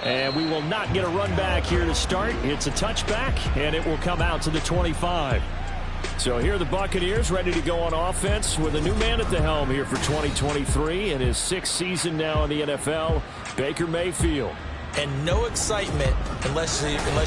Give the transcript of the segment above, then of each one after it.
And we will not get a run back here to start. It's a touchback, and it will come out to the 25. So here are the Buccaneers ready to go on offense with a new man at the helm here for 2023 in his 6th season now in the NFL, Baker Mayfield. And no excitement unless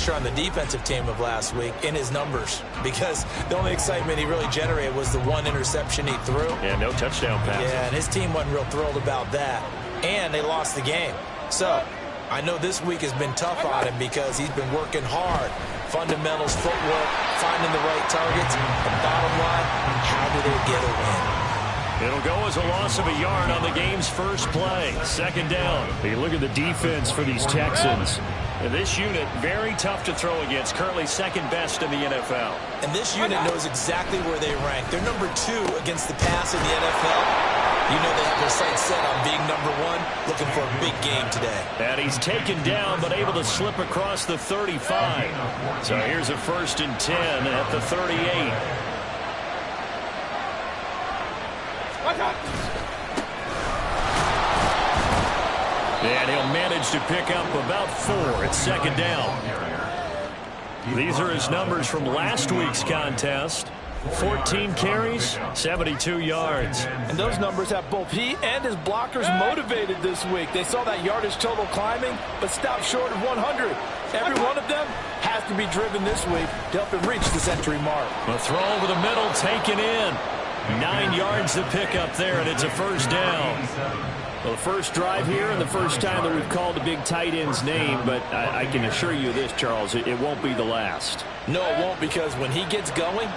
you're on the defensive team of last week in his numbers, because the only excitement he really generated was the one interception he threw. Yeah, no touchdown pass. Yeah, and his team wasn't real thrilled about that. And they lost the game. So I know this week has been tough on him because he's been working hard. Fundamentals, footwork, finding the right targets. And bottom line, how do they get a win? It'll go as a loss of a yard on the game's first play. 2nd down. Hey, look at the defense for these Texans. And this unit, very tough to throw against. Currently 2nd best in the NFL. And this unit knows exactly where they rank. They're number 2 against the pass in the NFL. You know they have their sights set on being number 1, looking for a big game today. And he's taken down, but able to slip across the 35. So here's a 1st and 10 at the 38. And he'll manage to pick up about 4 at 2nd down. These are his numbers from last week's contest. 14 carries, 72 yards. And those numbers have both he and his blockers motivated this week. They saw that yardage total climbing, but stopped short of 100. Every one of them has to be driven this week to help him reach the century mark. A throw over the middle, taken in. 9 yards to pick up there, and it's a 1st down. Well, the first drive here and the first time that we've called the big tight end's name, but I can assure you this, Charles, it won't be the last. No, it won't, because when he gets going,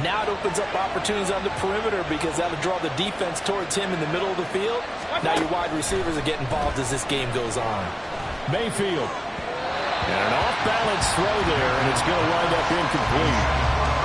now it opens up opportunities on the perimeter because that'll draw the defense towards him in the middle of the field. Now your wide receivers are getting involved as this game goes on. Mayfield. And an off-balance throw there, and it's going to wind up incomplete.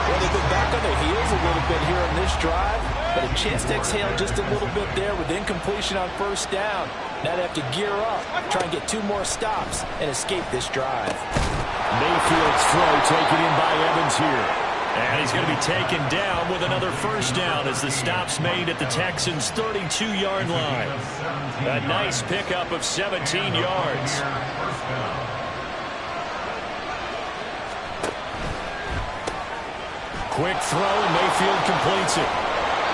Well, they've been back on their heels a little bit here on this drive, but a chance to exhale just a little bit there with incompletion on 1st down. Now they have to gear up, try and get 2 more stops, and escape this drive. Mayfield's throw taken in by Evans here. And he's going to be taken down with another 1st down as the stop's made at the Texans' 32-yard line. A nice pickup of 17 yards. Quick throw, and Mayfield completes it.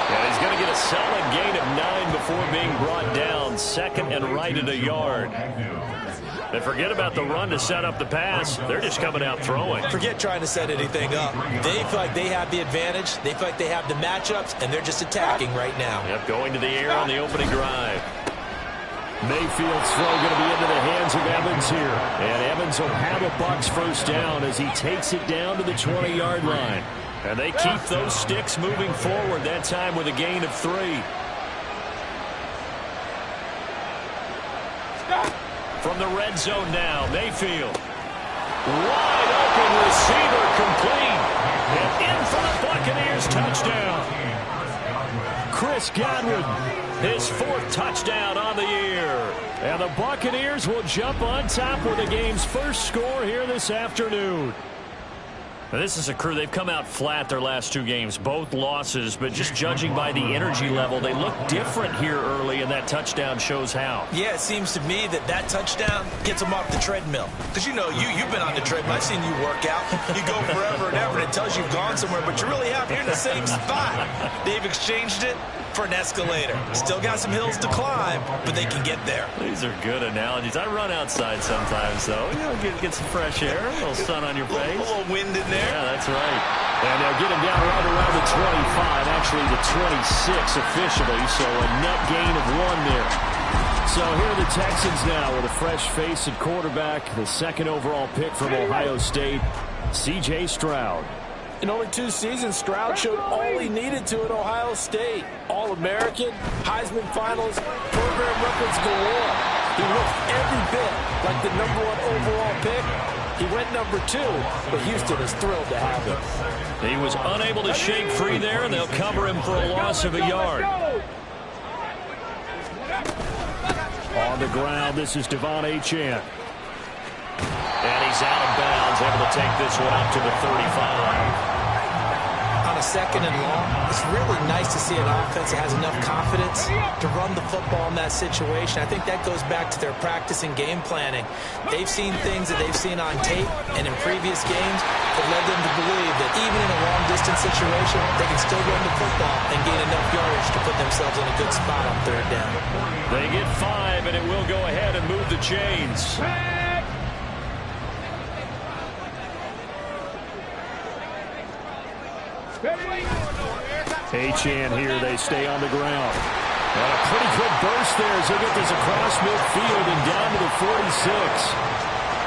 And he's going to get a solid gain of 9 before being brought down. 2nd and right at a yard. And forget about the run to set up the pass. They're just coming out throwing. Forget trying to set anything up. They feel like they have the advantage. They feel like they have the matchups, and they're just attacking right now. Yep, going to the air on the opening drive. Mayfield's throw going to be into the hands of Evans here. And Evans will have a Bucs 1st down as he takes it down to the 20-yard line. And they keep those sticks moving forward, that time with a gain of 3. From the red zone now, Mayfield. Wide open receiver complete. And in for the Buccaneers touchdown. Chris Godwin, his 4th touchdown on the year. And the Buccaneers will jump on top with the game's first score here this afternoon. Now, this is a crew, they've come out flat their last 2 games, both losses, but just judging by the energy level, they look different here early, and that touchdown shows how. Yeah, it seems to me that touchdown gets them off the treadmill. Because, you know, you've been on the treadmill. I've seen you work out. You go forever and ever, and it tells you you've gone somewhere, but you really have. You're in the same spot. They've exchanged it for an escalator. Still got some hills to climb, but they can get there. These are good analogies. I run outside sometimes, though. You know, get some fresh air, a little sun on your face. A little wind in there. Yeah, that's right. And they'll get him down right around the 25, actually the 26 officially, so a net gain of 1 there. So here are the Texans now with a fresh face at quarterback, the 2nd overall pick from Ohio State, C.J. Stroud. In only 2 seasons, Stroud showed all he needed to at Ohio State. All-American, Heisman finalist, program records galore. He looked every bit like the #1 overall pick. He went number 2, but Houston is thrilled to have him. He was unable to shake free there, and they'll cover him for a loss of a yard. On the ground, this is Devon Achane. And he's out of bounds, able to take this one up to the 35. on a 2nd and long, it's really nice to see an offense that has enough confidence to run the football in that situation. I think that goes back to their practice and game planning. They've seen things that they've seen on tape and in previous games that led them to believe that even in a long-distance situation, they can still run the football and gain enough yardage to put themselves in a good spot on 3rd down. They get 5, and it will go ahead and move the chains. Achane here. They stay on the ground. And a pretty good burst there as they get this across midfield and down to the 46.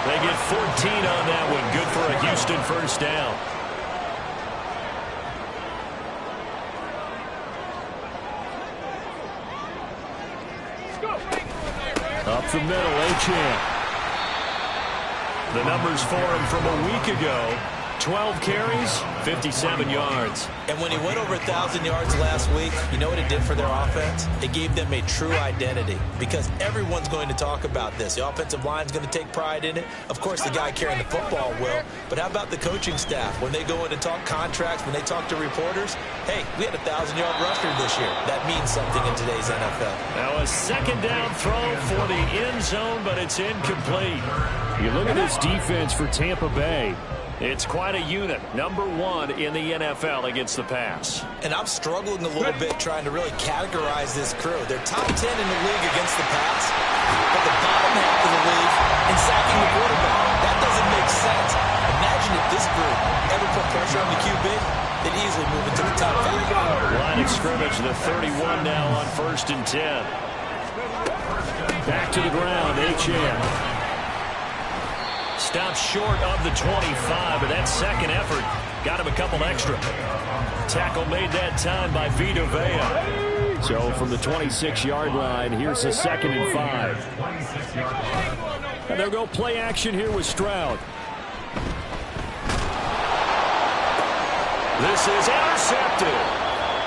They get 14 on that one. Good for a Houston 1st down. Up the middle, Achane. The numbers for him from a week ago. 12 carries, 57 yards. And when he went over 1,000 yards last week, you know what it did for their offense? It gave them a true identity because everyone's going to talk about this. The offensive line's going to take pride in it. Of course, the guy carrying the football will. But how about the coaching staff? When they go in and talk contracts, when they talk to reporters, hey, we had a 1,000-yard rusher this year. That means something in today's NFL. Now a 2nd down throw for the end zone, but it's incomplete. You look at this defense for Tampa Bay. It's quite a unit. Number 1 in the NFL against the pass. And I'm struggling a little bit trying to really categorize this crew. They're top 10 in the league against the pass, but the bottom half of the league in sacking the quarterback. That doesn't make sense. Imagine if this group ever put pressure on the QB, they'd easily move into the top 5. Line of scrimmage, the 31 now on 1st and 10. Back to the ground, Achane. Stopped short of the 25, but that 2nd effort got him a couple extra. Tackle made that time by Vita Vea. So from the 26-yard line, here's the 2nd and 5. And they'll go play action here with Stroud. This is intercepted.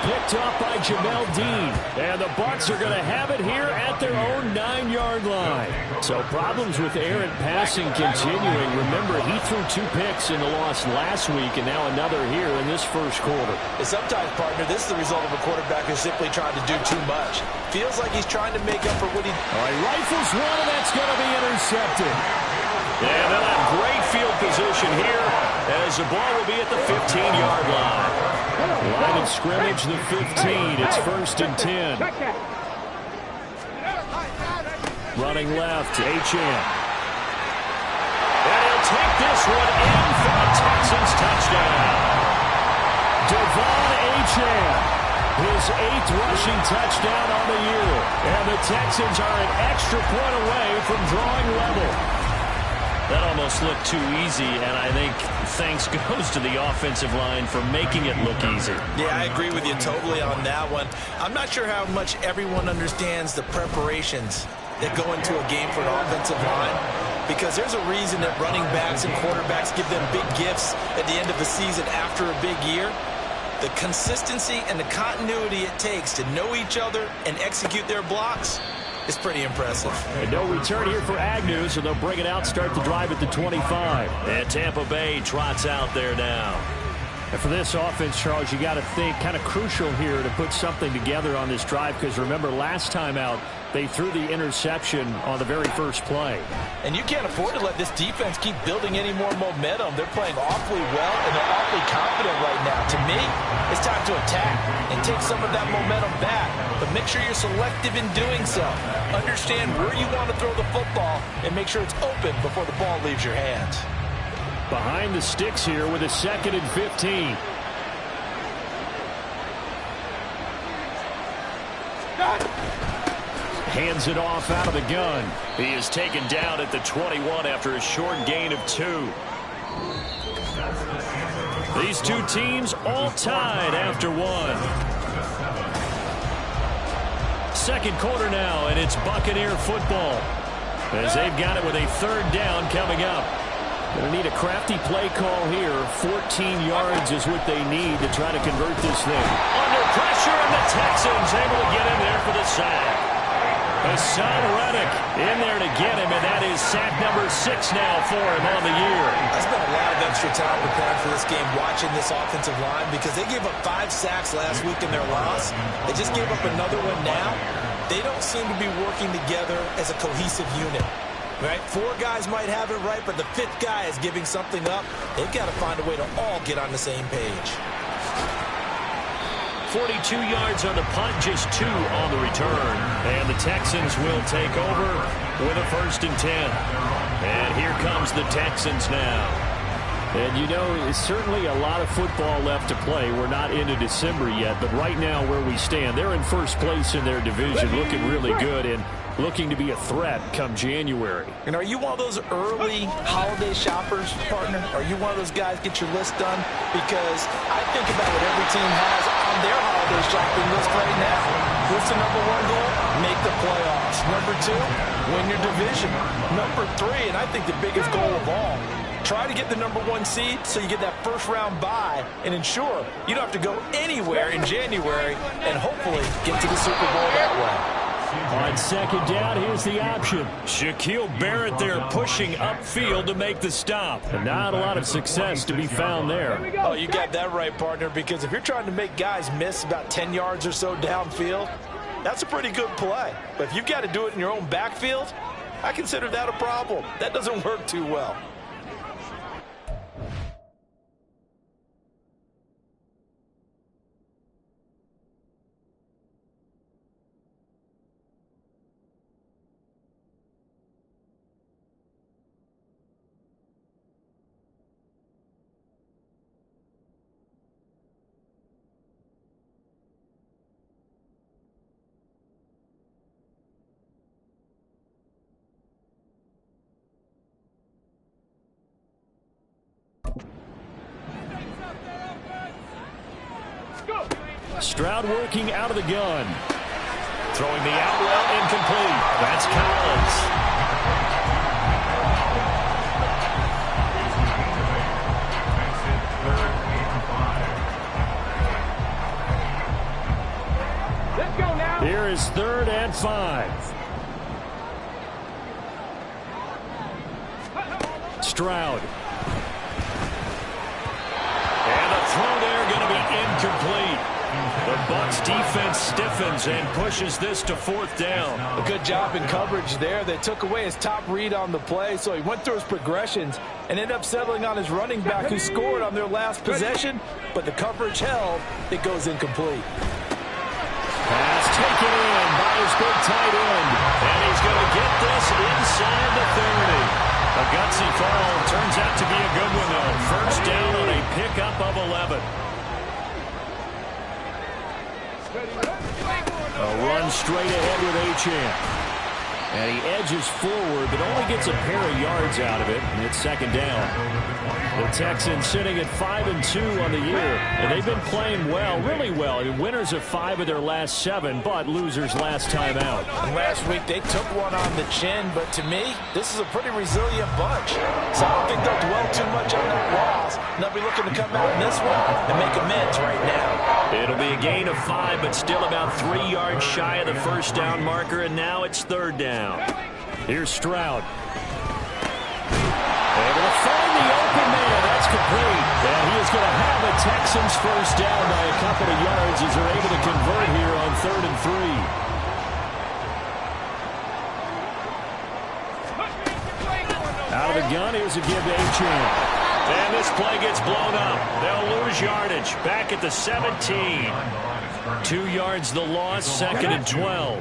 Picked up by Jamel Dean. And the Bucs are going to have it here at their own 9-yard line. So problems with errant passing continuing. Remember, he threw 2 picks in the loss last week, and now another here in this 1st quarter. And sometimes, partner, this is the result of a quarterback who's simply trying to do too much. Feels like he's trying to make up for what he... All right, rifles one, and that's going to be intercepted. And they'll have great field position here as the ball will be at the 15-yard line. Line of scrimmage, the 15. It's 1st and 10. Running left, Achane. And he'll take this one in for a Texans touchdown. Devon Achane, his 8th rushing touchdown on the year. And the Texans are an extra point away from drawing level. That almost looked too easy, and I think thanks goes to the offensive line for making it look easy. Yeah, I agree with you totally on that one. I'm not sure how much everyone understands the preparations that go into a game for an offensive line, because there's a reason that running backs and quarterbacks give them big gifts at the end of the season after a big year. The consistency and the continuity it takes to know each other and execute their blocks is pretty impressive. And no return here for Agnew, so they'll bring it out, start the drive at the 25. And Tampa Bay trots out there now. And for this offense, Charles, you got to think kind of crucial here to put something together on this drive, because remember, last time out, they threw the interception on the very first play. And you can't afford to let this defense keep building any more momentum. They're playing awfully well, and they're awfully confident right now. To me, it's time to attack and take some of that momentum back. But make sure you're selective in doing so. Understand where you want to throw the football and make sure it's open before the ball leaves your hands. Behind the sticks here with a 2nd and 15. Hands it off out of the gun. He is taken down at the 21 after a short gain of 2. These two teams all tied after 1. 2nd quarter now, and it's Buccaneer football as they've got it with a 3rd down coming up. Going to need a crafty play call here. 14 yards is what they need to try to convert this thing. Under pressure, and the Texans able to get in there for the sack. Hassan Reddick in there to get him, and that is sack number 6 now for him on the year. I spent a lot of extra time preparing for this game, watching this offensive line, because they gave up 5 sacks last week in their loss. They just gave up another one now. They don't seem to be working together as a cohesive unit. Right? 4 guys might have it right, but the 5th guy is giving something up. They've got to find a way to all get on the same page. 42 yards on the punt, just 2 on the return. And the Texans will take over with a 1st and 10. And here comes the Texans now. And, you know, it's certainly a lot of football left to play. We're not into December yet, but right now where we stand, they're in first place in their division, looking really good and looking to be a threat come January. And are you one of those early holiday shoppers, partner? Are you one of those guys get your list done? Because I think about what every team has on their holiday shopping list right now. What's the number 1 goal? Make the playoffs. Number 2, win your division. Number 3, and I think the biggest goal of all, try to get the number 1 seed so you get that first-round bye and ensure you don't have to go anywhere in January and hopefully get to the Super Bowl that way. On 2nd down, here's the option. Shaquille Barrett there pushing upfield to make the stop. And not a lot of success to be found there. Oh, you got that right, partner, because if you're trying to make guys miss about 10 yards or so downfield, that's a pretty good play. But if you've got to do it in your own backfield, I consider that a problem. That doesn't work too well. Stroud working out of the gun. Throwing the out route incomplete. That's Collins. Here is 3rd and 5. Stroud. And the throw there going to be incomplete. The Bucs defense stiffens and pushes this to 4th down. A good job in coverage there. They took away his top read on the play, so he went through his progressions and ended up settling on his running back who scored on their last possession, but the coverage held. It goes incomplete. Pass taken in by his big tight end. And he's going to get this inside the 30. A gutsy call. Turns out to be a good one, though. 1st down on a pickup of 11. A run straight ahead with Achane. And he edges forward, but only gets a pair of yards out of it, and it's 2nd down. The Texans sitting at 5-2 on the year, and they've been playing well, really well. I mean, winners of 5 of their last 7, but losers last time out. And last week they took one on the chin, but to me, this is a pretty resilient bunch. So I don't think they'll dwell too much on that loss. And they'll be looking to come out in this one and make amends right now. It'll be a gain of 5, but still about 3 yards shy of the 1st down marker, and now it's 3rd down. Here's Stroud. Able to find the open man. That's complete. And he is going to have a Texans 1st down by a couple of yards as they're able to convert here on 3rd and 3. Out of the gun, here's a give to Achane. And this play gets blown up. They'll lose yardage. Back at the 17. 2 yards the loss, 2nd and 12.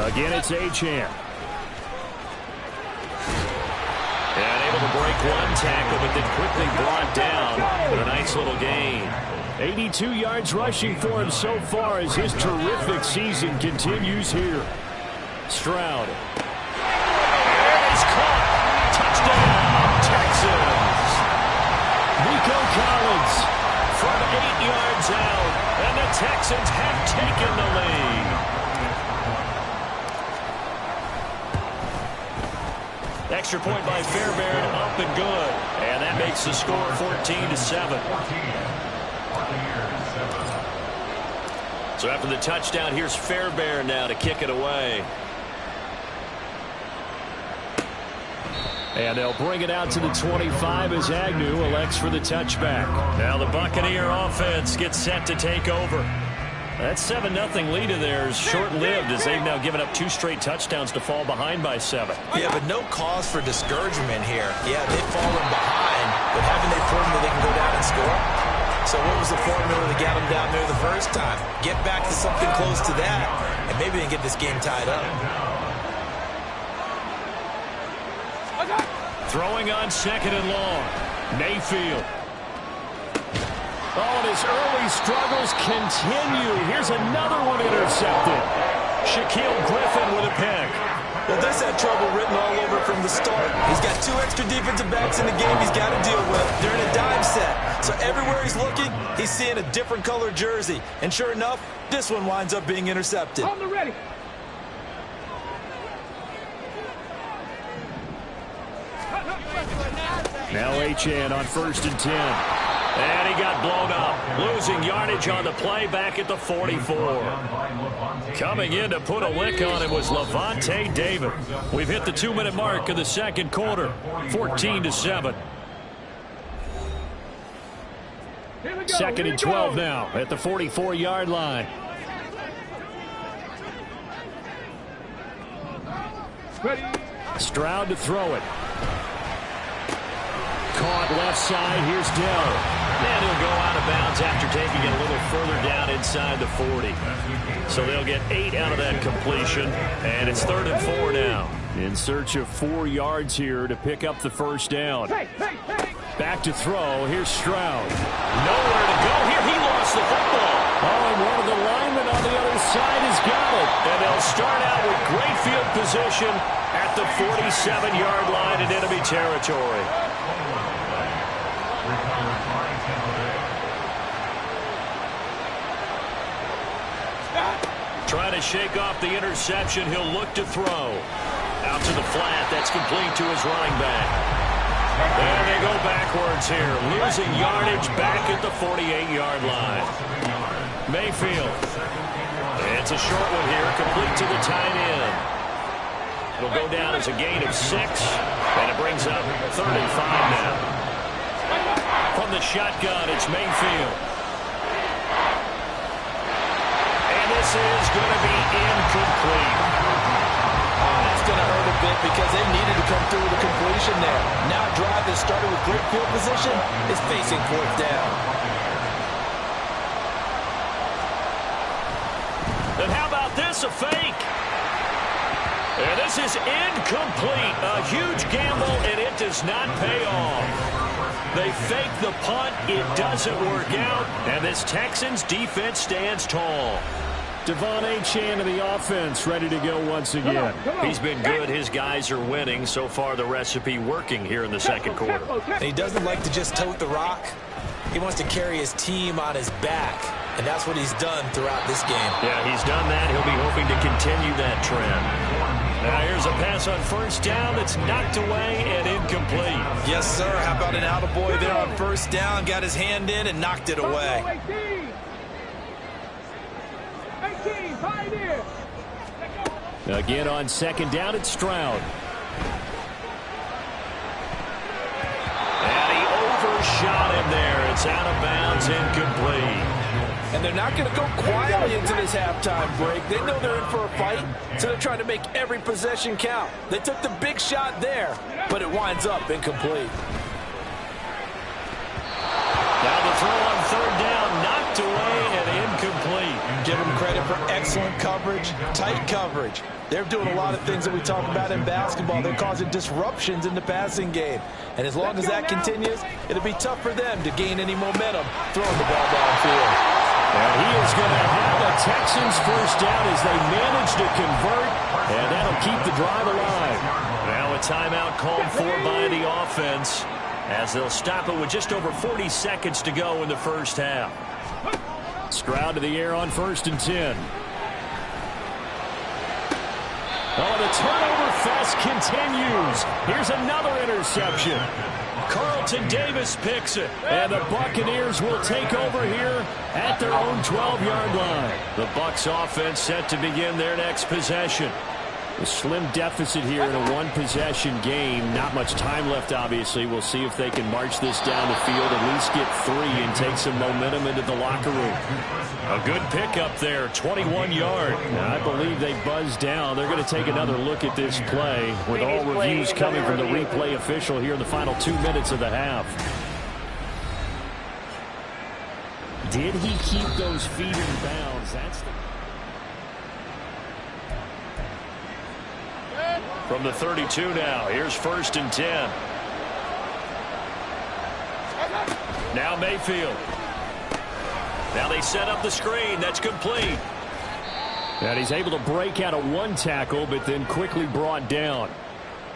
Again, it's Achane. And able to break one tackle, but then quickly brought down with a nice little gain. 82 yards rushing for him so far as his terrific season continues here. Stroud. And he's caught. Touchdown, Texans. Nico Collins from 8 yards out, and the Texans have taken the lead. Extra point by Fairbairn, up and good. And that makes the score 14-7. So after the touchdown, here's Fairbairn now to kick it away. And they'll bring it out to the 25 as Agnew elects for the touchback. Now the Buccaneer offense gets set to take over. That 7-0 lead of theirs short-lived as they've now given up 2 straight touchdowns to fall behind by 7. Yeah, but no cause for discouragement here. Yeah, they've fallen behind, but haven't they proven that they can go down and score? So what was the formula that got them down there the first time? Get back to something close to that, and maybe they can get this game tied up. Throwing on 2nd and long. Mayfield. Oh, and his early struggles continue. Here's another one intercepted. Shaquille Griffin with a pick. Well, this had trouble written all over from the start. He's got 2 extra defensive backs in the game he's got to deal with. They're in a dime set. So everywhere he's looking, he's seeing a different color jersey. And sure enough, this one winds up being intercepted. On the ready. Now Achane on 1st and 10. And he got blown up. Losing yardage on the play back at the 44. Coming in to put a lick on it was Levante David. We've hit the 2-minute mark of the second quarter. 14-7. 2nd and 12 now at the 44-yard line. Stroud to throw it. Caught left side. Here's Dell. And he'll go out of bounds after taking it a little further down inside the 40. So they'll get 8 out of that completion. And it's 3rd and 4 now. In search of 4 yards here to pick up the first down. Back to throw. Here's Stroud. Nowhere to go here. He lost the football. Oh, and one of the linemen on the other side has got it. And they'll start out with great field position at the 47-yard line in enemy territory. Trying to shake off the interception. He'll look to throw. Out to the flat. That's complete to his running back. And they go backwards here. Losing yardage back at the 48-yard line. Mayfield. It's a short one here. Complete to the tight end. It'll go down as a gain of 6. And it brings up 3rd and 5 now. From the shotgun, it's Mayfield. This is going to be incomplete. That's going to hurt a bit because they needed to come through with a completion there. Now a drive that started with great field position is facing 4th down. And how about this, a fake? And this is incomplete. A huge gamble, and it does not pay off. They fake the punt. It doesn't work out, and this Texans defense stands tall. Devon Achane of the offense ready to go once again. He's been good. His guys are winning. So far, the recipe working here in the second quarter. And he doesn't like to just tote the rock. He wants to carry his team on his back, and that's what he's done throughout this game. Yeah, he's done that. He'll be hoping to continue that trend. Now here's a pass on 1st down that's knocked away and incomplete. Yes, sir. How about an attaboy there on 1st down? Got his hand in and knocked it away. Again on 2nd down, it's Stroud. And he overshot him there. It's out of bounds, incomplete. And they're not going to go quietly into this halftime break. They know they're in for a fight, so they're trying to make every possession count. They took the big shot there, but it winds up incomplete. Now the throw on 3rd down, knocked away and incomplete. Give them credit for excellent coverage, tight coverage. They're doing a lot of things that we talk about in basketball. They're causing disruptions in the passing game. And as long as that continues, it'll be tough for them to gain any momentum throwing the ball downfield. And he is going to have the Texans first down as they manage to convert, and that'll keep the drive alive. Now a timeout called for by the offense as they'll stop it with just over 40 seconds to go in the first half. Stroud to the air on 1st and 10. Oh, the turnover fest continues. Here's another interception. Carlton Davis picks it. And the Buccaneers will take over here at their own 12-yard line. The Bucs offense set to begin their next possession. A slim deficit here in a one-possession game. Not much time left, obviously. We'll see if they can march this down the field, at least get 3 and take some momentum into the locker room. A good pickup there, 21-yard. I believe they buzzed down. They're going to take another look at this play with all reviews coming from the replay official here in the final 2 minutes of the half. Did he keep those feet in bounds? That's the... From the 32 now, here's 1st and 10. Now Mayfield. Now they set up the screen. That's complete. And he's able to break out of one tackle, but then quickly brought down.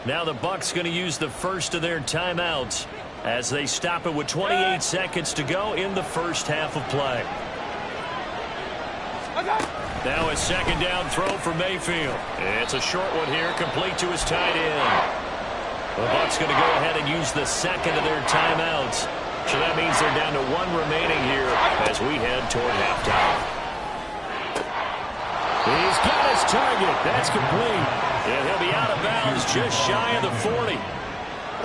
Now the Bucs going to use the first of their timeouts as they stop it with 28 seconds to go in the first half of play. Now a second down throw for Mayfield. It's a short one here, complete to his tight end. The Bucs going to go ahead and use the second of their timeouts. So that means they're down to 1 remaining here as we head toward halftime. He's got his target. That's complete. And he'll be out of bounds just shy of the 40.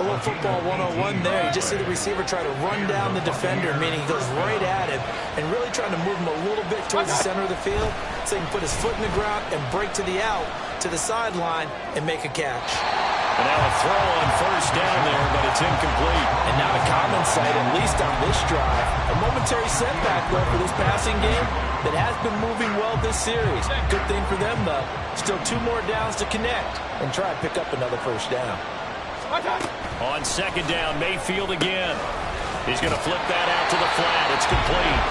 A little football 101 there. You just see the receiver try to run down the defender, meaning he goes right at him and really trying to move him a little bit towards the center of the field so he can put his foot in the ground and break to the out, to the sideline, and make a catch. And now a throw on 1st down there, but it's incomplete. And not a common sight, at least on this drive. A momentary setback, though, for this passing game that has been moving well this series. Good thing for them, though. Still 2 more downs to connect and try and pick up another 1st down. On 2nd down, Mayfield again. He's going to flip that out to the flat. It's complete.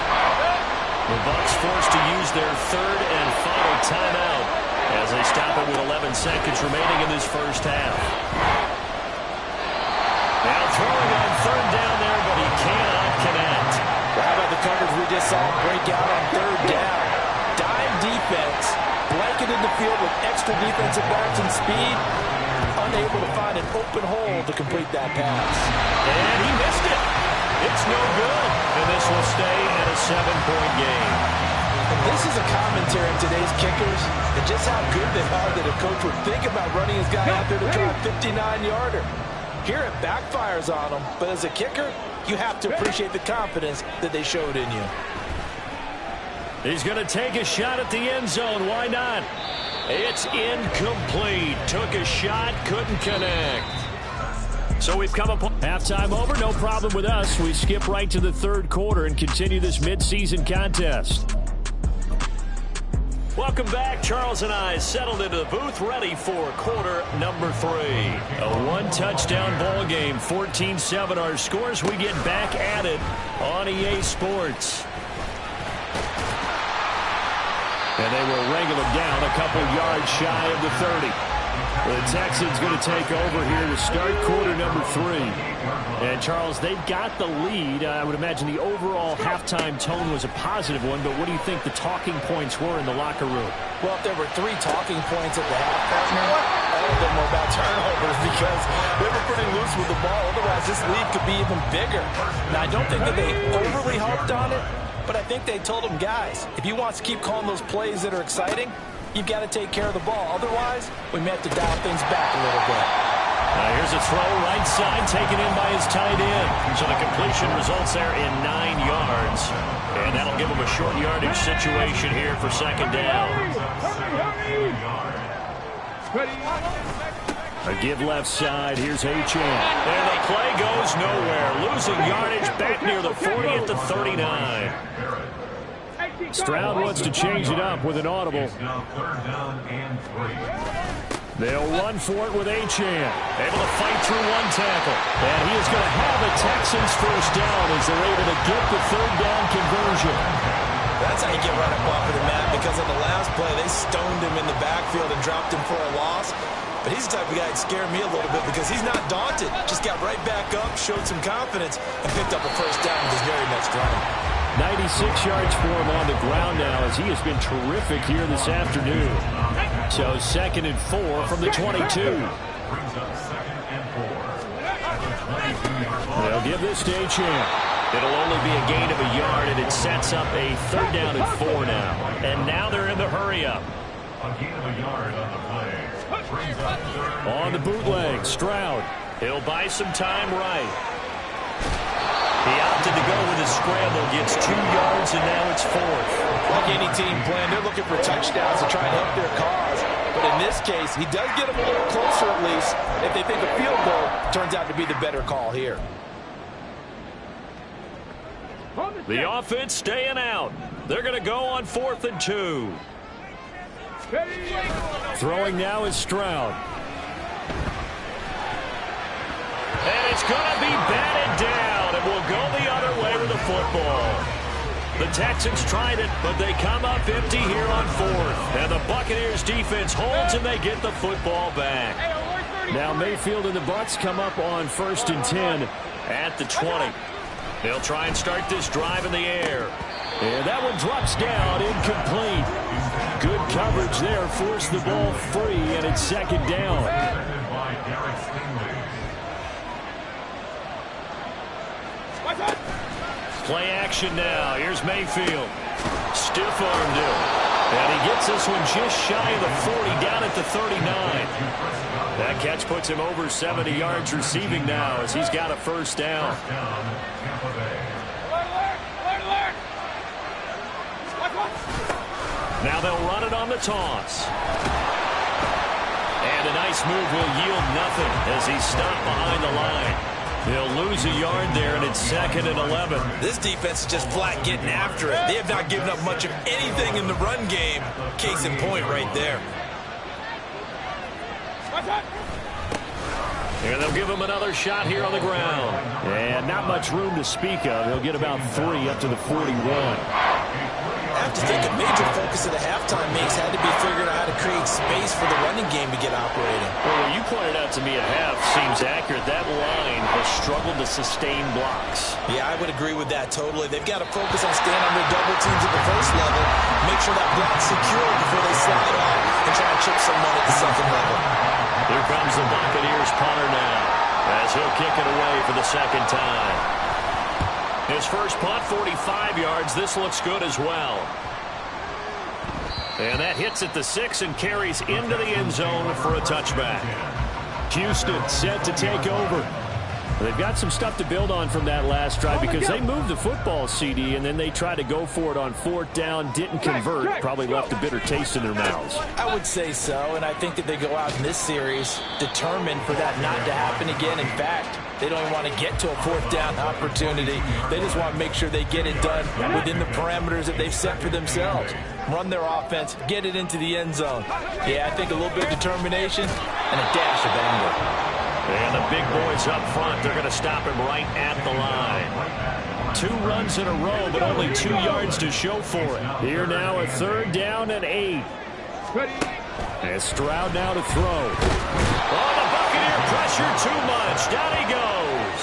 The Bucs forced to use their 3rd and final timeout as they stop it with 11 seconds remaining in this first half. Now throwing on 3rd down there, but he cannot connect. How about the coverage we just saw break out on 3rd down? Dime defense, blanketed the field with extra defensive backs and speed. Unable to find an open hole to complete that pass. And he missed it. It's no good. And this will stay at a 7-point game. And this is a commentary on today's kickers and just how good they are that a coach would think about running his guy out there to try a 59-yarder. Here it backfires on him, but as a kicker, you have to appreciate the confidence that they showed in you. He's going to take a shot at the end zone. Why not? It's incomplete. Took a shot, couldn't connect. So we've come upon halftime over. No problem with us. We skip right to the 3rd quarter and continue this midseason contest. Welcome back. Charles and I settled into the booth, ready for quarter number 3. A 1-touchdown ball game. 14-7 our scores. We get back at it on EA Sports. And they will wrangle him down a couple yards shy of the 30. The Texans going to take over here to start quarter number 3. And, Charles, they've got the lead. I would imagine the overall halftime tone was a positive one, but what do you think the talking points were in the locker room? Well, if there were 3 talking points at the half, partner, all of them were about turnovers because they were pretty loose with the ball. Otherwise, this lead could be even bigger. Now, I don't think that they overly harped on it, but I think they told them, guys, if you want to keep calling those plays that are exciting, you've got to take care of the ball. Otherwise, we may have to dial things back a little bit. Now here's a throw right side taken in by his tight end. So the completion results there in 9 yards. And that'll give him a short yardage situation here for 2nd down. A give left side. Here's Achane. And the play goes nowhere. Losing yardage back near the 40 at the 39. Stroud wants to change it up with an audible. They'll run for it with Achane. Able to fight through 1 tackle. And he is going to have a Texans 1st down as they're able to get the 3rd down conversion. That's how you get right up off of the mat, because on the last play, they stoned him in the backfield and dropped him for a loss. But he's the type of guy that scared me a little bit because he's not daunted. Just got right back up, showed some confidence, and picked up a 1st down with his very next run. 96 yards for him on the ground now as he has been terrific here this afternoon. So 2nd and 4 from the 22. They'll give this to Achane. It'll only be a gain of a yard, and it sets up a 3rd down and 4 now. And now they're in the hurry-up. A gain of a yard on the play. On the bootleg, Stroud. He'll buy some time right. He opted to go with his scramble, gets 2 yards, and now it's 4th. Like any team plan, they're looking for touchdowns to try and help their cause. But in this case, he does get them a little closer at least if they think a field goal turns out to be the better call here. The offense staying out. They're going to go on 4th and 2. Throwing now is Stroud. And it's going to be batted down, and will go the other way with the football. The Texans tried it, but they come up empty here on 4th. And the Buccaneers defense holds, and they get the football back. Now Mayfield and the Bucs come up on 1st and 10 at the 20. They'll try and start this drive in the air. And that one drops down, incomplete. Good coverage there, forced the ball free, and it's 2nd down. Play action now. Here's Mayfield. Stiff-armed him. And he gets this one just shy of the 40, down at the 39. That catch puts him over 70 yards receiving now as he's got a 1st down. Now they'll run it on the toss. And a nice move will yield nothing as he's stopped behind the line. They'll lose a yard there, and it's 2nd and 11. This defense is just flat getting after it. They have not given up much of anything in the run game. Case in point right there. And they'll give him another shot here on the ground. And not much room to speak of. He'll get about 3 up to the 41. I have to think a major focus of the halftime makes had to be figuring out how to create space for the running game to get operating. Well, what you pointed out to me at half seems accurate. That line has struggled to sustain blocks. Yeah, I would agree with that totally. They've got to focus on staying under double teams at the 1st level, make sure that block's secure before they slide off and try and chip someone at the 2nd level. Here comes the Buccaneers punter now as he'll kick it away for the 2nd time. His first punt, 45 yards. This looks good as well. And that hits at the 6 and carries into the end zone for a touchback. Houston set to take over. They've got some stuff to build on from that last drive because they moved the football, CD, and then they tried to go for it on 4th down, didn't convert, probably left a bitter taste in their mouths. I would say so, and I think that they go out in this series determined for that not to happen again. In fact, they don't even want to get to a 4th down opportunity. They just want to make sure they get it done within the parameters that they've set for themselves. Run their offense, get it into the end zone. Yeah, I think a little bit of determination and a dash of anger. And the big boys up front, they're going to stop him right at the line. 2 runs in a row, but only 2 yards to show for it. Here now a 3rd down and 8. And Stroud now to throw. Oh, the Buccaneer pressure too much. Down he goes.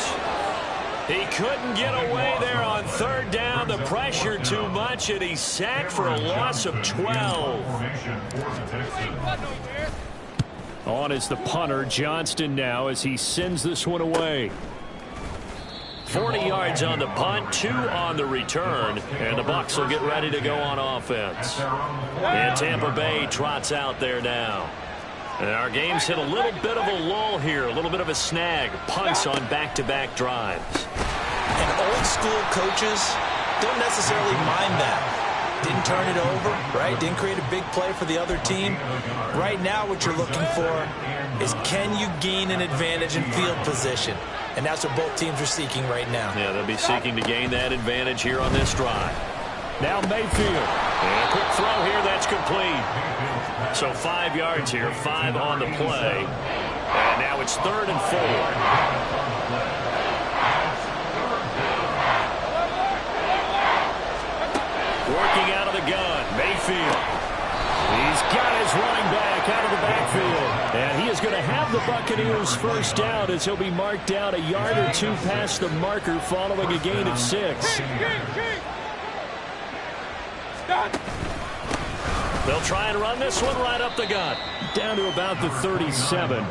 He couldn't get away there on 3rd down. The pressure too much, and he's sacked for a loss of 12. On is the punter, Johnston now, as he sends this one away. 40 yards on the punt, 2 on the return, and the Bucs will get ready to go on offense. And Tampa Bay trots out there now. And our game's hit a little bit of a lull here, a little bit of a snag. Punts on back-to-back drives. And old-school coaches don't necessarily mind that. Didn't turn it over, right? Didn't create a big play for the other team. Right now what you're looking for is can you gain an advantage in field position? And that's what both teams are seeking right now. Yeah, they'll be seeking to gain that advantage here on this drive. Now Mayfield. And a quick throw here, that's complete. So 5 yards here, 5 on the play. And now it's 3rd and 4. Working out of the gun, Mayfield. He's got his running back out of the backfield. And he is going to have the Buccaneers 1st down as he'll be marked down a yard or 2 past the marker following a gain of 6. They'll try and run this one right up the gut. Down to about the 37.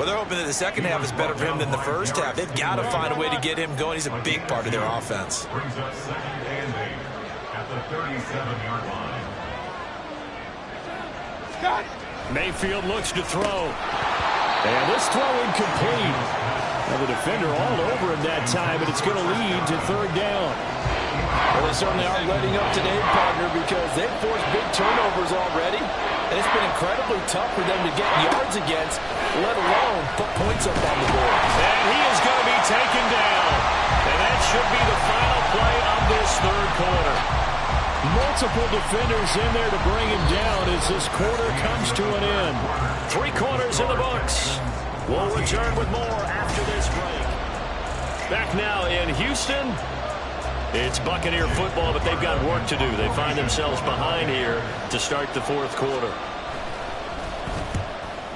Well, they're hoping that the second half is better for him than the first half. They've got to find a way to get him going. He's a big part of their offense. Brings up second and 8 at the 37-yard line. Mayfield looks to throw. And this throw incomplete. Now the defender all over him that time, and it's going to lead to third down. Well, they certainly aren't letting up today, partner, because they've forced big turnovers already. And it's been incredibly tough for them to get yards against, let alone put points up on the board. And he is going to be taken down. And that should be the final play of this third quarter. Multiple defenders in there to bring him down as this quarter comes to an end. 3 quarters in the books. We'll return with more after this break. Back now in Houston. It's Buccaneer football, but they've got work to do. They find themselves behind here to start the fourth quarter.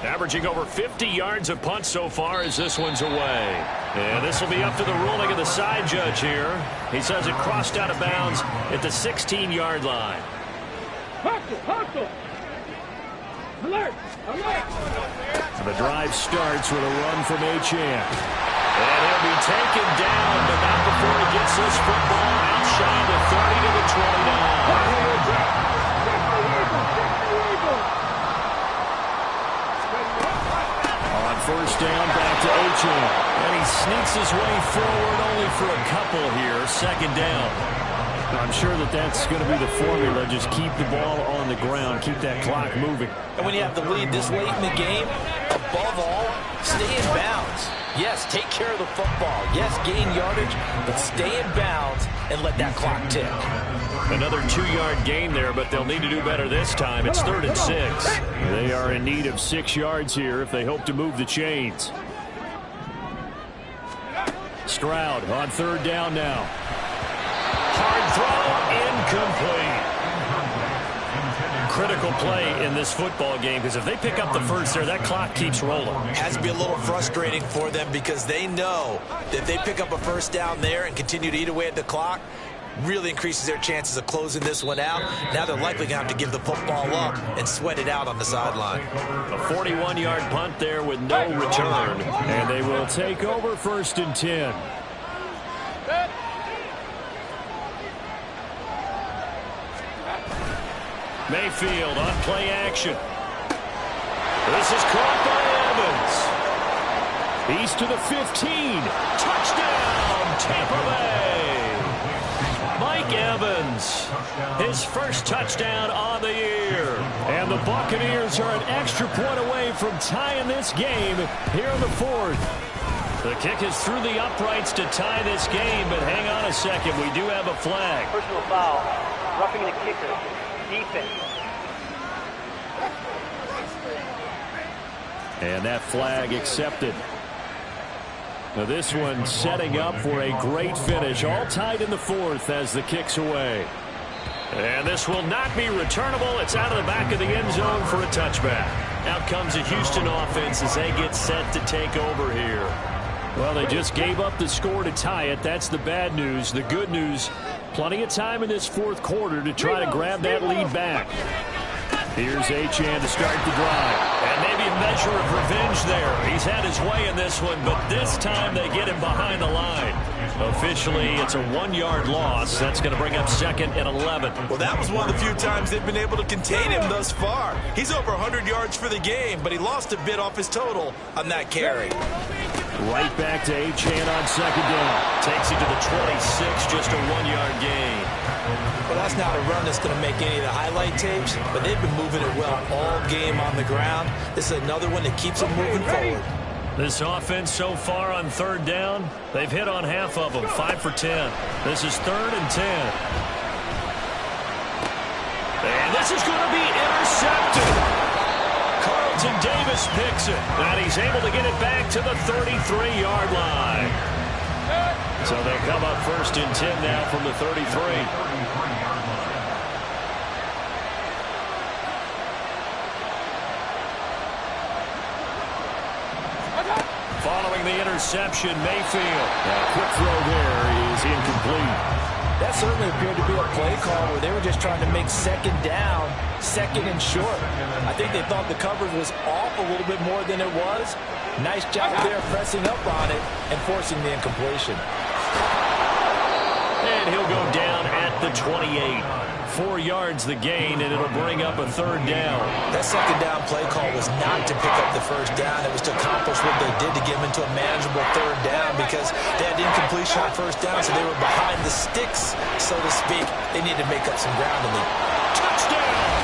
Averaging over 50 yards a punt so far as this one's away. And this will be up to the ruling of the side judge here. He says it crossed out of bounds at the 16-yard line. Hustle! Alert! The drive starts with a run from Achane. And he'll be taken down, but not before he gets this football outside the 30 to the 29. On first down, back to Achane. And he sneaks his way forward only for a couple here. Second down. I'm sure that that's going to be the formula. Just keep the ball on the ground. Keep that clock moving. And when you have the lead this late in the game, above all, stay in bounds. Yes, take care of the football. Yes, gain yardage, but stay in bounds and let that clock tick. Another 2-yard gain there, but they'll need to do better this time. It's 3rd and 6. They are in need of 6 yards here if they hope to move the chains. Stroud on third down now. Hard throw, incomplete. Critical play in this football game, because if they pick up the first there, that clock keeps rolling. It has to be a little frustrating for them because they know that if they pick up a first down there and continue to eat away at the clock, really increases their chances of closing this one out. Now they're likely going to have to give the football up and sweat it out on the sideline. A 41-yard punt there with no return. And they will take over 1st and 10. Mayfield on play action. This is caught by Evans. He's to the 15. Touchdown, Tampa Bay. Mike Evans, his first touchdown on the year. And the Buccaneers are an extra point away from tying this game here in the 4th. The kick is through the uprights to tie this game, but hang on a second. We do have a flag. Personal foul. Roughing the kicker. Defense. And that flag accepted. Now this one setting up for a great finish. All tied in the 4th as the kick's away. And this will not be returnable. It's out of the back of the end zone for a touchback. Out comes the Houston offense as they get set to take over here. Well, they just gave up the score to tie it. That's the bad news. The good news, plenty of time in this 4th quarter to try to grab that lead back. Here's Achane to start the drive. And maybe a measure of revenge there. He's had his way in this one, but this time they get him behind the line. Officially, it's a 1-yard loss. That's going to bring up 2nd and 11. Well, that was one of the few times they've been able to contain him thus far. He's over 100 yards for the game, but he lost a bit off his total on that carry. Right back to Achane on 2nd down. Takes it to the 26, just a 1-yard gain. Well, that's not a run that's going to make any of the highlight tapes, but they've been moving it well all game on the ground. This is another one that keeps them moving forward. This offense so far on 3rd down, they've hit on half of them, 5 for 10. This is 3rd and 10. And this is going to be intercepted. Carlton Davis picks it, and he's able to get it back to the 33-yard line. So they'll come up 1st and 10 now from the 33. Following the interception, Mayfield. A quick throw there is incomplete. That certainly appeared to be a play call where they were just trying to make second down, second and short. I think they thought the coverage was off a little bit more than it was. Nice job there pressing up on it and forcing the incompletion. And he'll go down at the 28. 4 yards the gain, and it'll bring up a third down. That second down play call was not to pick up the first down. It was to accomplish what they did to get them into a manageable third down because they had incompletion on first down, so they were behind the sticks, so to speak. They needed to make up some ground in there. Touchdown!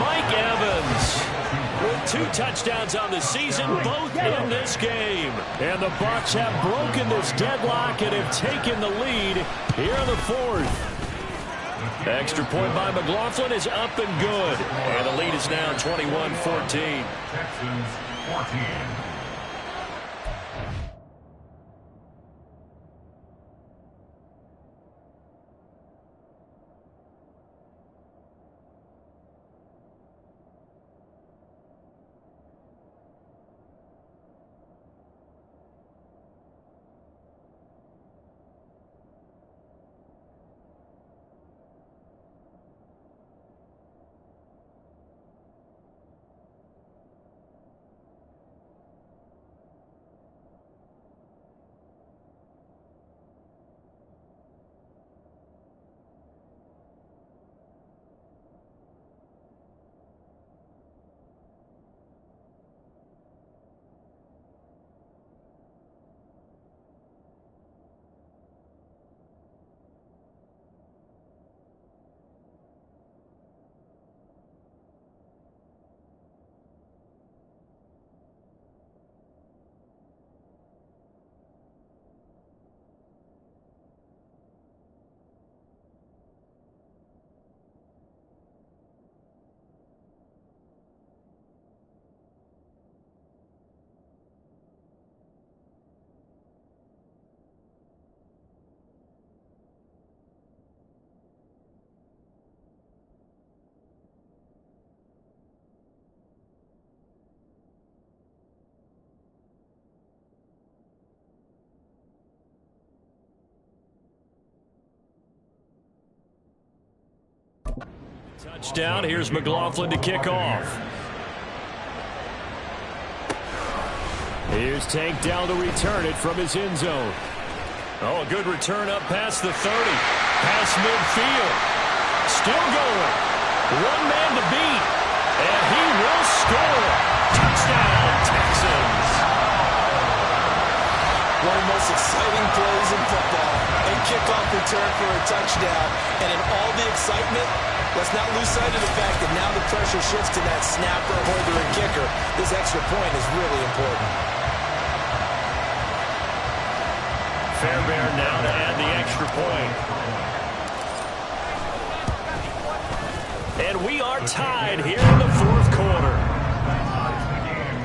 Mike Evans with 2 touchdowns on the season, both in this game. And the Bucs have broken this deadlock and have taken the lead here in the 4th. Extra point by McLaughlin is up and good. And the lead is now 21-14. Texans 14. Touchdown. Here's McLaughlin to kick off. Here's Tank down to return it from his end zone. Oh, a good return up past the 30. Past midfield. Still going. One man to beat. And he will score. Touchdown, Texans. One of the most exciting plays in football. A kickoff return for a touchdown. And in all the excitement, let's not lose sight of the fact that now the pressure shifts to that snapper, holder, and kicker. This extra point is really important. Fairbairn now to add the extra point. And we are tied here in the 4th quarter.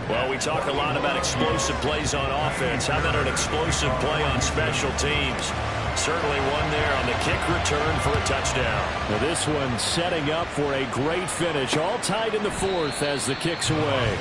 Well, we talk a lot about explosive plays on offense. How about an explosive play on special teams? Certainly one there on the kick return for a touchdown. Now this one setting up for a great finish. All tied in the 4th as the kick's away.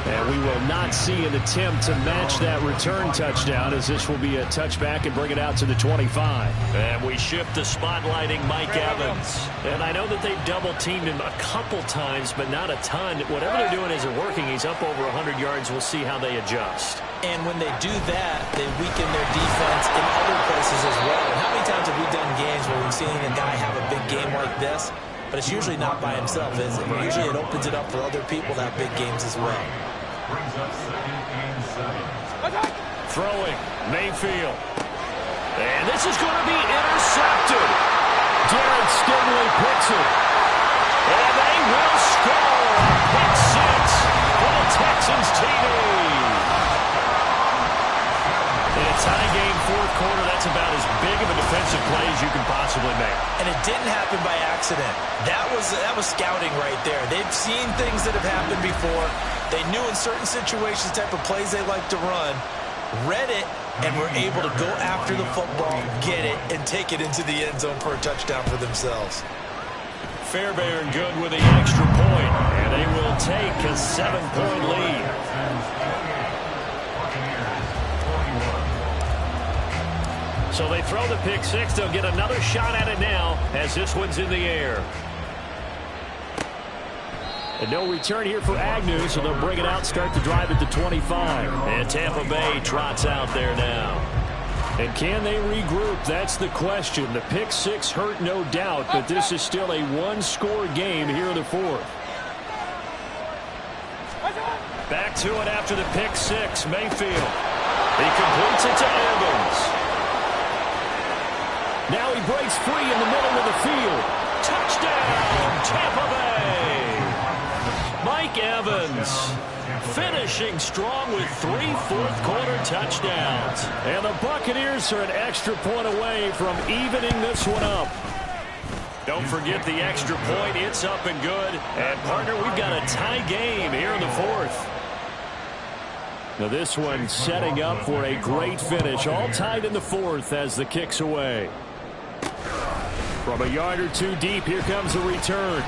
And we will not see an attempt to match that return touchdown, as this will be a touchback and bring it out to the 25. And we shift to spotlighting Mike Evans. And I know that they've double-teamed him a couple times, but not a ton. Whatever they're doing isn't working. He's up over 100 yards. We'll see how they adjust. And when they do that, they weaken their defense in other places as well. And how many times have we done games where we've seen a guy have a big game like this? But it's usually not by himself, is it? Usually it opens it up for other people to have big games as well. Brings up 2nd and 7. Throwing, Mayfield. And this is going to be intercepted. Jared Stingley picks it. And they will score. Pick 6 for the Texans TD. In a tie game 4th quarter, that's about as big of a defensive play as you can possibly make. And it didn't happen by accident. That was scouting right there. They've seen things that have happened before. They knew in certain situations the type of plays they like to run, read it, and were able to go after the football, get it, and take it into the end zone for a touchdown for themselves. Fairbairn good with the extra point, and they will take a 7-point lead. So they throw the pick six. They'll get another shot at it now as this one's in the air. And no return here for Agnew, so they'll bring it out, start the drive at the 25. And Tampa Bay trots out there now. And can they regroup? That's the question. The pick six hurt, no doubt, but this is still a one-score game here in the fourth. Back to it after the pick six. Mayfield. He completes it to Evans. Now he breaks free in the middle of the field. Touchdown, Tampa Bay. Mike Evans finishing strong with 3 fourth-quarter touchdowns. And the Buccaneers are an extra point away from evening this one up. Don't forget the extra point. It's up and good. And, partner, we've got a tie game here in the fourth. Now this one setting up for a great finish. All tied in the fourth as the kick's away. From a yard or two deep, here comes a return.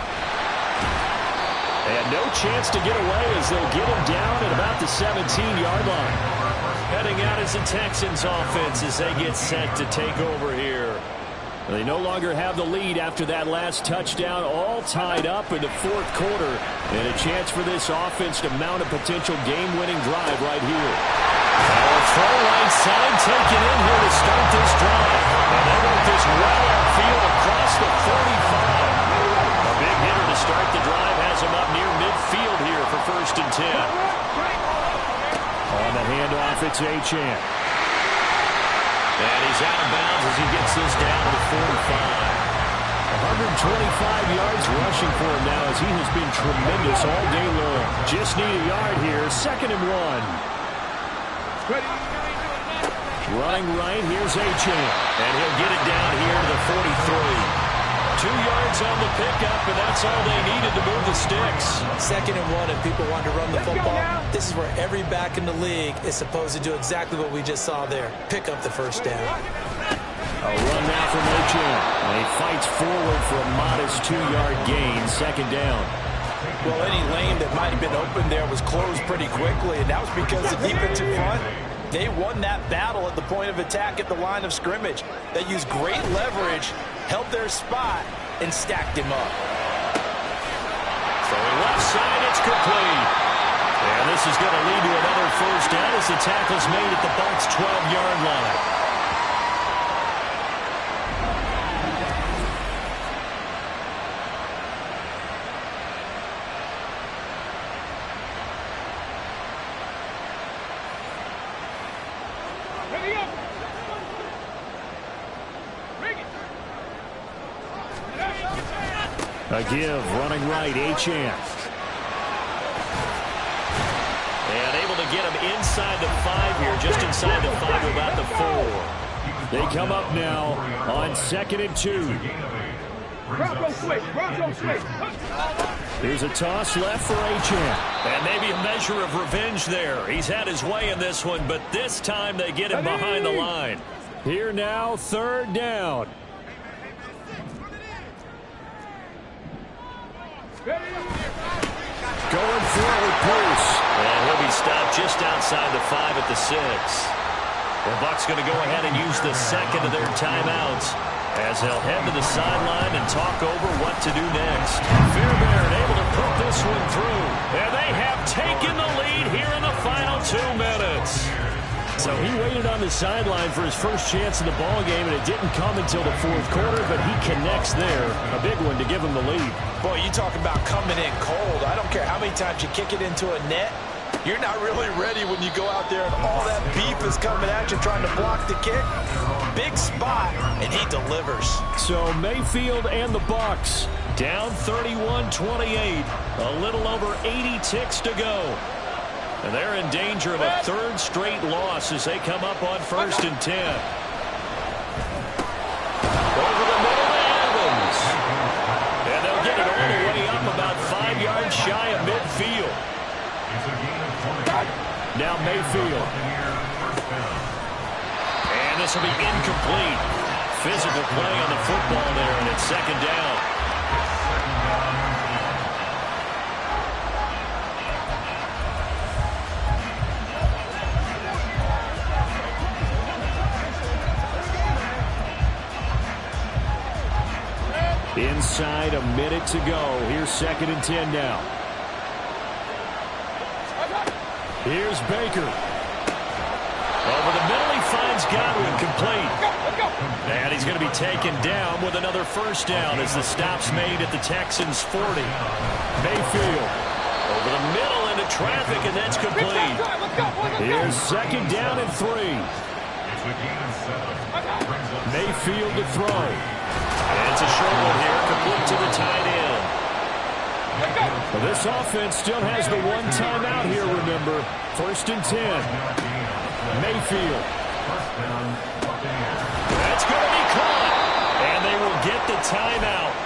And no chance to get away as they'll get him down at about the 17-yard line. Heading out is the Texans offense as they get set to take over here. They no longer have the lead after that last touchdown, all tied up in the fourth quarter. And a chance for this offense to mount a potential game-winning drive right here. Throw right side taken in here to start this drive. And they want this well upfield across the 45. A big hitter to start the drive has him up near midfield here for 1st and 10. On the handoff, it's Achane. And he's out of bounds as he gets this down to the 45. 125 yards rushing for him now as he has been tremendous all day long. Just need a yard here. 2nd and 1. Running right, here's Achane. And he'll get it down here to the 43. 2 yards on the pickup, and that's all they needed to move the sticks. 2nd and 1, if people want to run the football, this is where every back in the league is supposed to do exactly what we just saw there. Pick up the first down. A run now from Achane. And he fights forward for a modest 2-yard gain, 2nd down. Well, any lane that might have been open there was closed pretty quickly, and that was because the defensive front, they won that battle at the point of attack at the line of scrimmage. They used great leverage, held their spot, and stacked him up. Throwing left side, it's complete. And this is going to lead to another first down as the tackle's made at the Bucs' 12-yard line. A give, running right, Achane. And able to get him inside the 5 here, just inside the 5, about the 4. They come up now on 2nd and 2. Here's a toss left for Achane. And maybe a measure of revenge there. He's had his way in this one, but this time they get him behind the line. Here now, 3rd down. Going for it with Bruce. And he'll be stopped just outside the 5 at the 6. The Bucs going to go ahead and use the 2nd of their timeouts as they'll head to the sideline and talk over what to do next. Fairbairn able to put this one through. And they have taken the lead here in the final 2 minutes. So he waited on the sideline for his first chance in the ball game, and it didn't come until the 4th quarter, but he connects there. A big one to give him the lead. Boy, you talk about coming in cold. I don't care how many times you kick it into a net. You're not really ready when you go out there and all that beef is coming at you trying to block the kick. Big spot, and he delivers. So Mayfield and the Bucs down 31-28. A little over 80 ticks to go. And they're in danger of a 3rd straight loss as they come up on 1st and 10. Over the middle to Evans. And they'll get it all the way up about 5 yards shy of midfield. Now Mayfield. And this will be incomplete. Physical play on the football there, and it's 2nd down. side, a minute to go. Here's 2nd and 10 now. Here's Baker. Over the middle, he finds Godwin, complete. And he's going to be taken down with another first down as the stop's made at the Texans' 40. Mayfield over the middle into traffic, and that's complete. Here's 2nd down and 3. Mayfield to throw. And it's a short one here, complete to the tight end. Well, this offense still has the one timeout here, remember. 1st and 10. Mayfield. That's going to be caught. And they will get the timeout.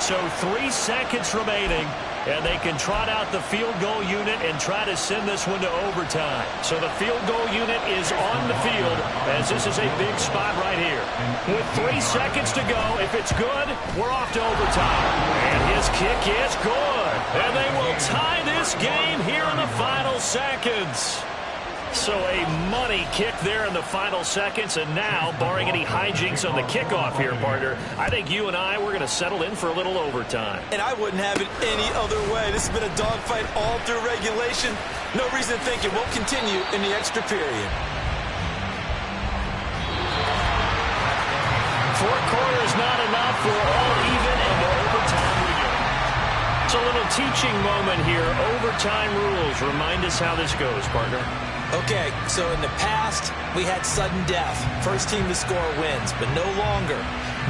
So 3 seconds remaining. And they can trot out the field goal unit and try to send this one to overtime. So the field goal unit is on the field as this is a big spot right here. With 3 seconds to go, if it's good, we're off to overtime. And his kick is good. And they will tie this game here in the final seconds. So a money kick there in the final seconds, and now, barring any hijinks on the kickoff here, partner, I think you and I, we're going to settle in for a little overtime. And I wouldn't have it any other way. This has been a dogfight all through regulation. No reason to think it won't continue in the extra period. 4 quarters not enough. We're all even, and to overtime we go. It's a little teaching moment here. Overtime rules. Remind us how this goes, partner. Okay, so in the past, we had sudden death. First team to score wins, but no longer.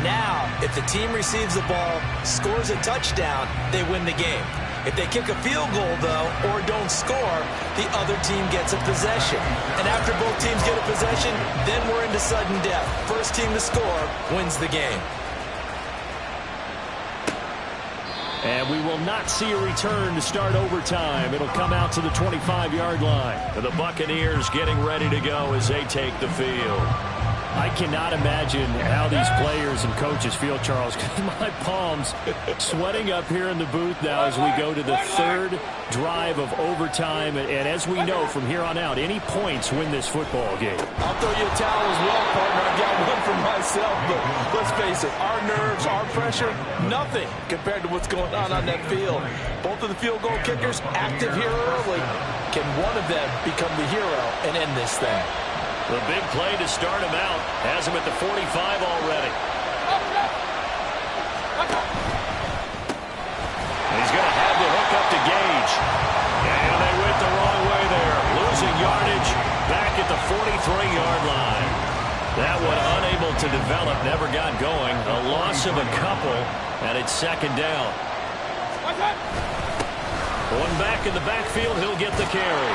Now, if the team receives the ball, scores a touchdown, they win the game. If they kick a field goal, though, or don't score, the other team gets a possession. And after both teams get a possession, then we're into sudden death. First team to score wins the game. And we will not see a return to start overtime. It'll come out to the 25-yard line. And the Buccaneers getting ready to go as they take the field. I cannot imagine how these players and coaches feel, Charles. My palms sweating up here in the booth now as we go to the 3rd drive of overtime. And as we know from here on out, any points win this football game. I'll throw you a towel as well, partner. I got one for myself, but let's face it, our nerves, our pressure, nothing compared to what's going on that field. Both of the field goal kickers active here early. Can one of them become the hero and end this thing? The big play to start him out has him at the 45 already. He's going to have the hook up to Gage. And they went the wrong way there. Losing yardage back at the 43-yard line. That one unable to develop, never got going. A loss of a couple, and it's 2nd down. One back in the backfield, he'll get the carry.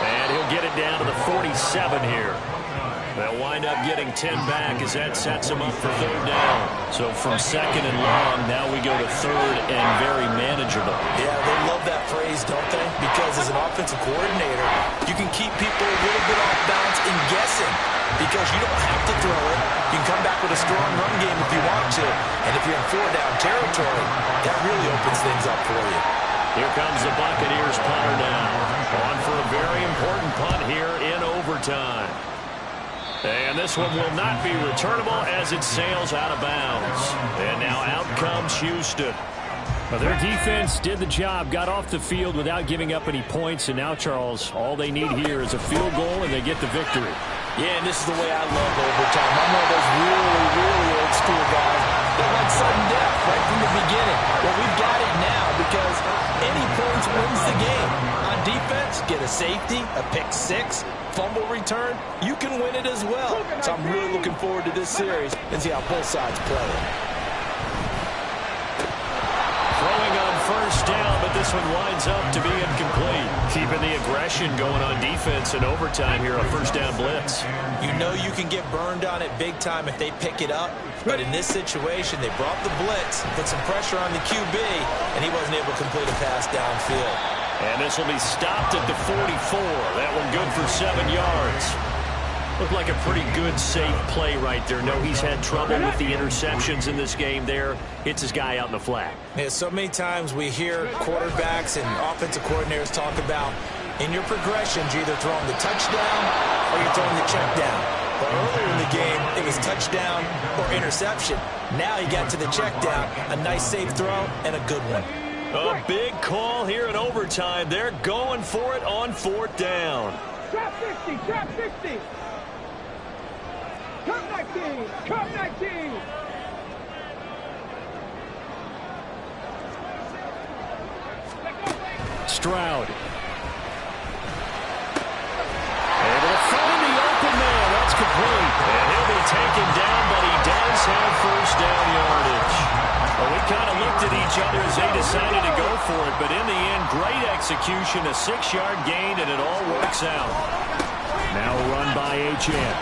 And he'll get it down to the 47 here. They'll wind up getting 10 back as that sets him up for 3rd down. So from 2nd and long, now we go to 3rd and very manageable. Yeah, they love that phrase, don't they? Because as an offensive coordinator, you can keep people a little bit off balance and guessing. Because you don't have to throw it. You can come back with a strong run game if you want to. And if you're in 4-down territory, that really opens things up for you. Here comes the Buccaneers punter now. On for a very important punt here in overtime. And this one will not be returnable as it sails out of bounds. And now out comes Houston. Well, their defense did the job, got off the field without giving up any points. And now, Charles, all they need here is a field goal and they get the victory. Yeah, and this is the way I love overtime. I'm one of those really old school guys that like sudden death right from the beginning. Well, we've got it now because any points wins the game. On defense, get a safety, a pick 6, fumble return, you can win it as well. So I'm really looking forward to this series and see how both sides play it. Throwing on 1st down, but this one winds up to be incomplete. Keeping the aggression going on defense in overtime here, a 1st down blitz. You know you can get burned on it big time if they pick it up. But in this situation, they brought the blitz, put some pressure on the QB, and he wasn't able to complete a pass downfield. And this will be stopped at the 44. That one good for 7 yards. Looked like a pretty good, safe play right there. No, he's had trouble with the interceptions in this game there. Hits his guy out in the flat. Yeah, so many times we hear quarterbacks and offensive coordinators talk about in your progressions, you're either throwing the touchdown or you're throwing the check down. Well, earlier in the game, it was touchdown or interception. Now he got to the check down. A nice safe throw and a good one. A big call here in overtime. They're going for it on 4th down. Trap 60, trap 60. Come 19, come 19. Stroud. Able to find the open man. That's complete. And he'll be taken down, but he does have first down yardage. Well, we kind of looked at each other as they decided to go for it, but in the end, great execution, a 6-yard gain, and it all works out. Now a run by Achane.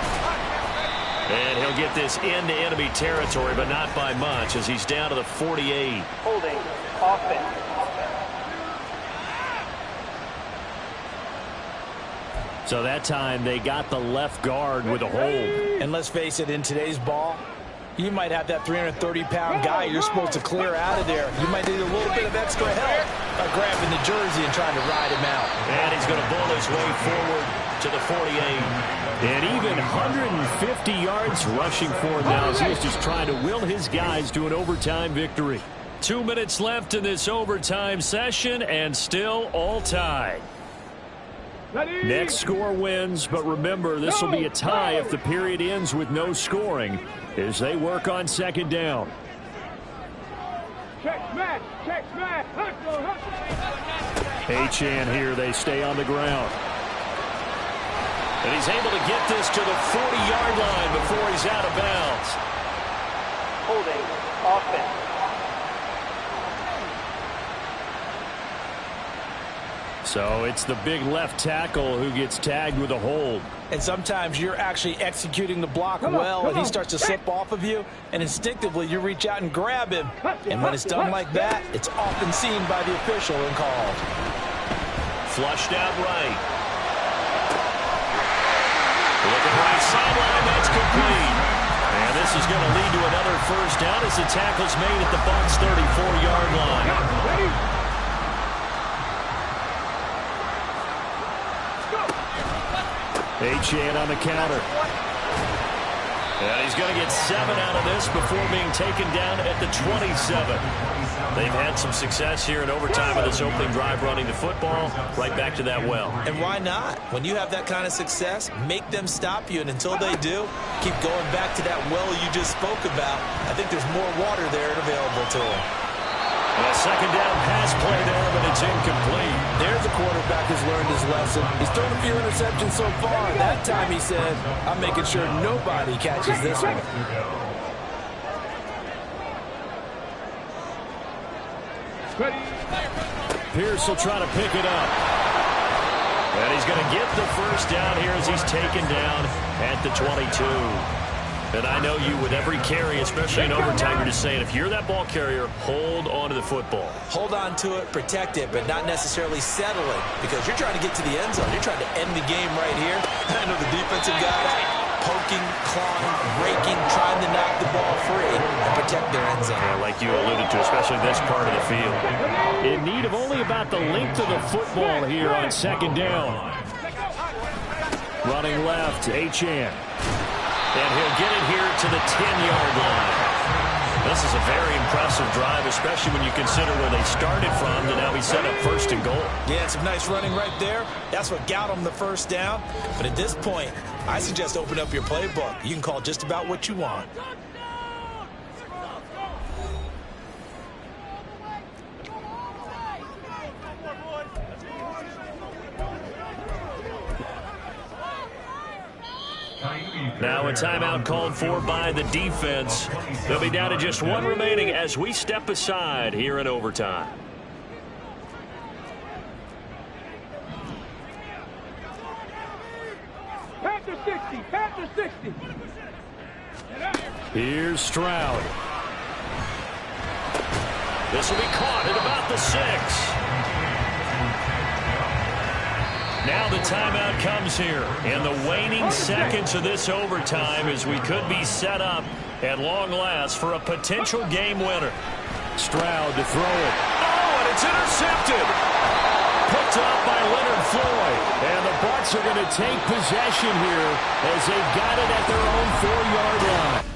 And he'll get this into enemy territory, but not by much, as he's down to the 48. Holding. Offense. So that time they got the left guard with a hold. And let's face it, in today's ball, you might have that 330-pound guy you're supposed to clear out of there. You might need a little bit of extra help by grabbing the jersey and trying to ride him out. And he's going to bull his way forward to the 48. And even 150 yards rushing for him now as he's just trying to will his guys to an overtime victory. 2 minutes left in this overtime session, and still all tied. Next score wins, but remember, this will be a tie if the period ends with no scoring as they work on 2nd down. Check smash, check smash. Achane here, they stay on the ground. And he's able to get this to the 40-yard line before he's out of bounds. Holding. Offense. So it's the big left tackle who gets tagged with a hold. And sometimes you're actually executing the block well, and he starts to slip off of you, and instinctively you reach out and grab him. And when it's done like that, it's often seen by the official and called. Flushed out right. Looking right sideline, that's complete. And this is going to lead to another first down as the tackle's made at the Bucs' 34-yard line. Achane on the counter. And he's going to get 7 out of this before being taken down at the 27. They've had some success here in overtime with this opening drive running the football. Right back to that well. And why not? When you have that kind of success, make them stop you. And until they do, keep going back to that well you just spoke about. I think there's more water there available to them. A 2nd down pass play there, but it's incomplete. There's a quarterback who's learned his lesson. He's thrown a few interceptions so far. That time he said, I'm making sure nobody catches this one. Pierce will try to pick it up. And he's going to get the first down here as he's taken down at the 22. And I know you, with every carry, especially in overtime, you're just saying, if you're that ball carrier, hold on to the football. Hold on to it, protect it, but not necessarily settle it, because you're trying to get to the end zone. You're trying to end the game right here. I know the defensive guys poking, clawing, raking, trying to knock the ball free and protect their end zone. Yeah, like you alluded to, especially this part of the field. In need of only about the length of the football here on 2nd down. Running left, Achane. And he'll get it here to the 10-yard line. This is a very impressive drive, especially when you consider where they started from to now be set up 1st and goal. Yeah, some nice running right there. That's what got them the first down. But at this point, I suggest open up your playbook. You can call just about what you want. Now a timeout called for by the defense. They'll be down to just 1 remaining as we step aside here in overtime. Panther 60, Panther 60. Here's Stroud. This will be caught at about the 6. Now the timeout comes here in the waning seconds of this overtime as we could be set up at long last for a potential game winner. Stroud to throw it. Oh, and it's intercepted. Picked up by Leonard Floyd. And the Bucs Saints are going to take possession here as they've got it at their own 4-yard line.